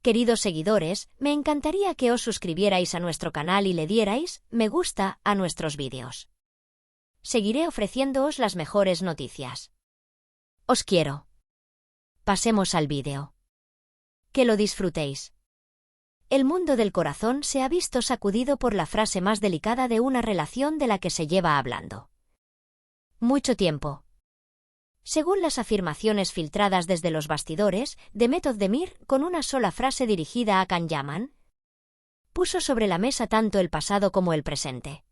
Queridos seguidores, me encantaría que os suscribierais a nuestro canal y le dierais me gusta a nuestros vídeos. Seguiré ofreciéndoos las mejores noticias. Os quiero. Pasemos al vídeo. Que lo disfrutéis. El mundo del corazón se ha visto sacudido por la frase más delicada de una relación de la que se lleva hablando mucho tiempo. Según las afirmaciones filtradas desde los bastidores, Demet Özdemir, con una sola frase dirigida a Can Yaman, puso sobre la mesa tanto el pasado como el presente.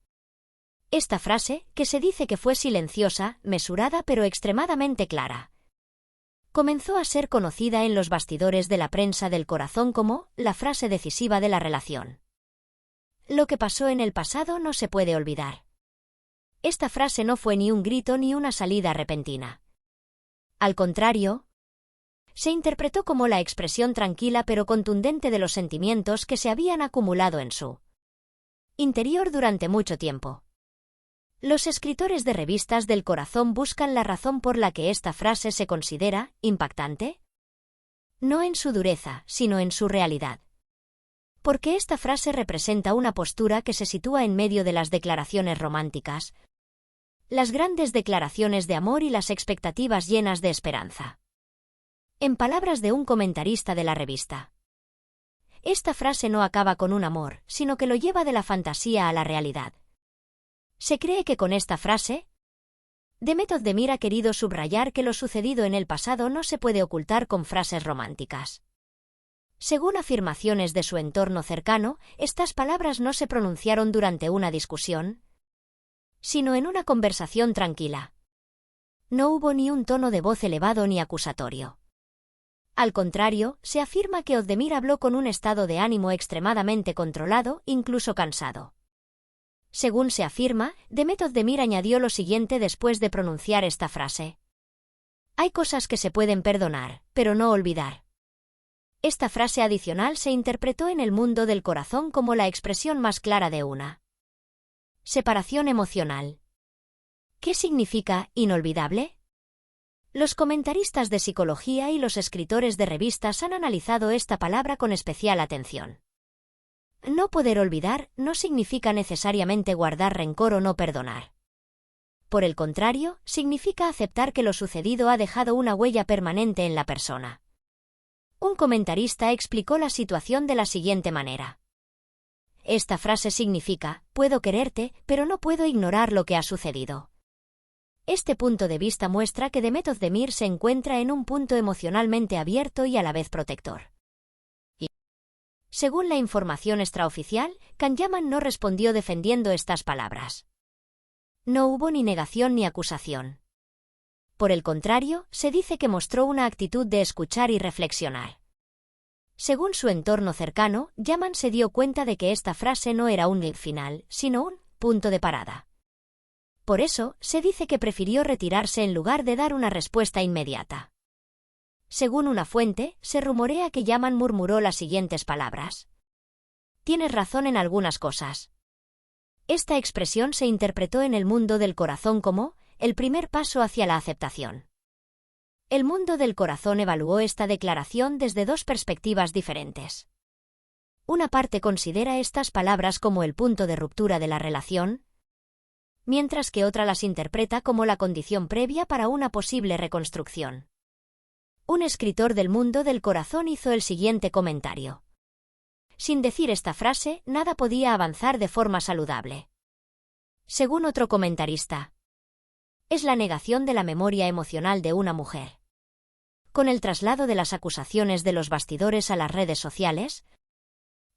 Esta frase, que se dice que fue silenciosa, mesurada pero extremadamente clara, comenzó a ser conocida en los bastidores de la prensa del corazón como la frase decisiva de la relación. Lo que pasó en el pasado no se puede olvidar. Esta frase no fue ni un grito ni una salida repentina. Al contrario, se interpretó como la expresión tranquila pero contundente de los sentimientos que se habían acumulado en su interior durante mucho tiempo. Los escritores de revistas del corazón buscan la razón por la que esta frase se considera impactante, no en su dureza, sino en su realidad. Porque esta frase representa una postura que se sitúa en medio de las declaraciones románticas, las grandes declaraciones de amor y las expectativas llenas de esperanza. En palabras de un comentarista de la revista, esta frase no acaba con un amor, sino que lo lleva de la fantasía a la realidad. Se cree que con esta frase, Demet Özdemir ha querido subrayar que lo sucedido en el pasado no se puede ocultar con frases románticas. Según afirmaciones de su entorno cercano, estas palabras no se pronunciaron durante una discusión, sino en una conversación tranquila. No hubo ni un tono de voz elevado ni acusatorio. Al contrario, se afirma que Özdemir habló con un estado de ánimo extremadamente controlado, incluso cansado. Según se afirma, Demet Özdemir añadió lo siguiente después de pronunciar esta frase: hay cosas que se pueden perdonar, pero no olvidar. Esta frase adicional se interpretó en el mundo del corazón como la expresión más clara de una separación emocional. ¿Qué significa inolvidable? Los comentaristas de psicología y los escritores de revistas han analizado esta palabra con especial atención. No poder olvidar no significa necesariamente guardar rencor o no perdonar. Por el contrario, significa aceptar que lo sucedido ha dejado una huella permanente en la persona. Un comentarista explicó la situación de la siguiente manera: esta frase significa, puedo quererte, pero no puedo ignorar lo que ha sucedido. Este punto de vista muestra que Demet Özdemir se encuentra en un punto emocionalmente abierto y a la vez protector. Según la información extraoficial, Can Yaman no respondió defendiendo estas palabras. No hubo ni negación ni acusación. Por el contrario, se dice que mostró una actitud de escuchar y reflexionar. Según su entorno cercano, Yaman se dio cuenta de que esta frase no era un final, sino un punto de parada. Por eso, se dice que prefirió retirarse en lugar de dar una respuesta inmediata. Según una fuente, se rumorea que Yaman murmuró las siguientes palabras: tienes razón en algunas cosas. Esta expresión se interpretó en el mundo del corazón como el primer paso hacia la aceptación. El mundo del corazón evaluó esta declaración desde dos perspectivas diferentes. Una parte considera estas palabras como el punto de ruptura de la relación, mientras que otra las interpreta como la condición previa para una posible reconstrucción. Un escritor del mundo del corazón hizo el siguiente comentario: sin decir esta frase, nada podía avanzar de forma saludable. Según otro comentarista, es la negación de la memoria emocional de una mujer. Con el traslado de las acusaciones de los bastidores a las redes sociales,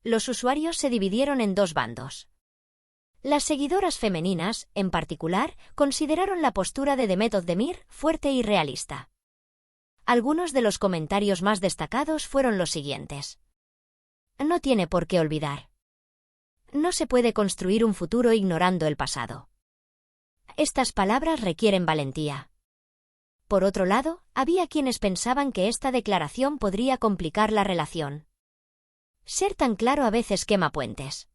los usuarios se dividieron en dos bandos. Las seguidoras femeninas, en particular, consideraron la postura de Demet Özdemir fuerte y realista. Algunos de los comentarios más destacados fueron los siguientes: no tiene por qué olvidar. No se puede construir un futuro ignorando el pasado. Estas palabras requieren valentía. Por otro lado, había quienes pensaban que esta declaración podría complicar la relación. Ser tan claro a veces quema puentes.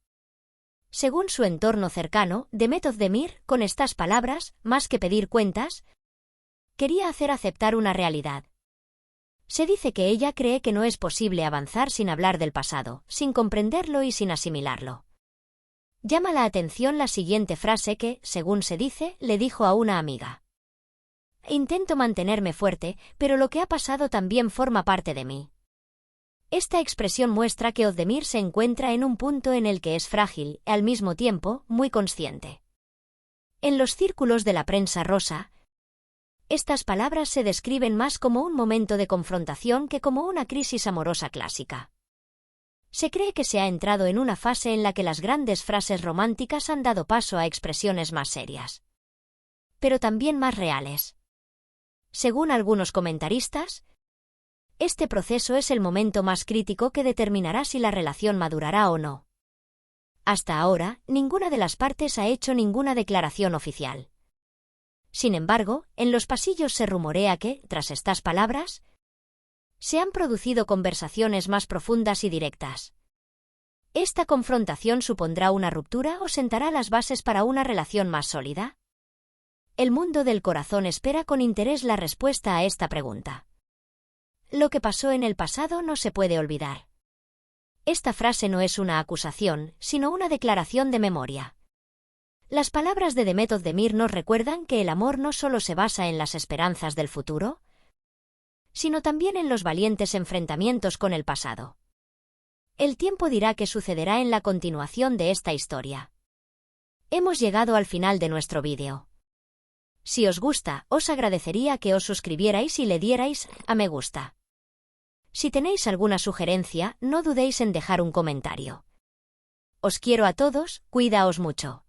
Según su entorno cercano, Demet Özdemir, con estas palabras, más que pedir cuentas, quería hacer aceptar una realidad. Se dice que ella cree que no es posible avanzar sin hablar del pasado, sin comprenderlo y sin asimilarlo. Llama la atención la siguiente frase que, según se dice, le dijo a una amiga. Intento mantenerme fuerte, pero lo que ha pasado también forma parte de mí. Esta expresión muestra que Ozdemir se encuentra en un punto en el que es frágil, y al mismo tiempo, muy consciente. En los círculos de la prensa rosa, estas palabras se describen más como un momento de confrontación que como una crisis amorosa clásica. Se cree que se ha entrado en una fase en la que las grandes frases románticas han dado paso a expresiones más serias, pero también más reales. Según algunos comentaristas, este proceso es el momento más crítico que determinará si la relación madurará o no. Hasta ahora, ninguna de las partes ha hecho ninguna declaración oficial. Sin embargo, en los pasillos se rumorea que, tras estas palabras, se han producido conversaciones más profundas y directas. ¿Esta confrontación supondrá una ruptura o sentará las bases para una relación más sólida? El mundo del corazón espera con interés la respuesta a esta pregunta. Lo que pasó en el pasado no se puede olvidar. Esta frase no es una acusación, sino una declaración de memoria. Las palabras de Demet Özdemir nos recuerdan que el amor no solo se basa en las esperanzas del futuro, sino también en los valientes enfrentamientos con el pasado. El tiempo dirá qué sucederá en la continuación de esta historia. Hemos llegado al final de nuestro vídeo. Si os gusta, os agradecería que os suscribierais y le dierais a me gusta. Si tenéis alguna sugerencia, no dudéis en dejar un comentario. Os quiero a todos, cuidaos mucho.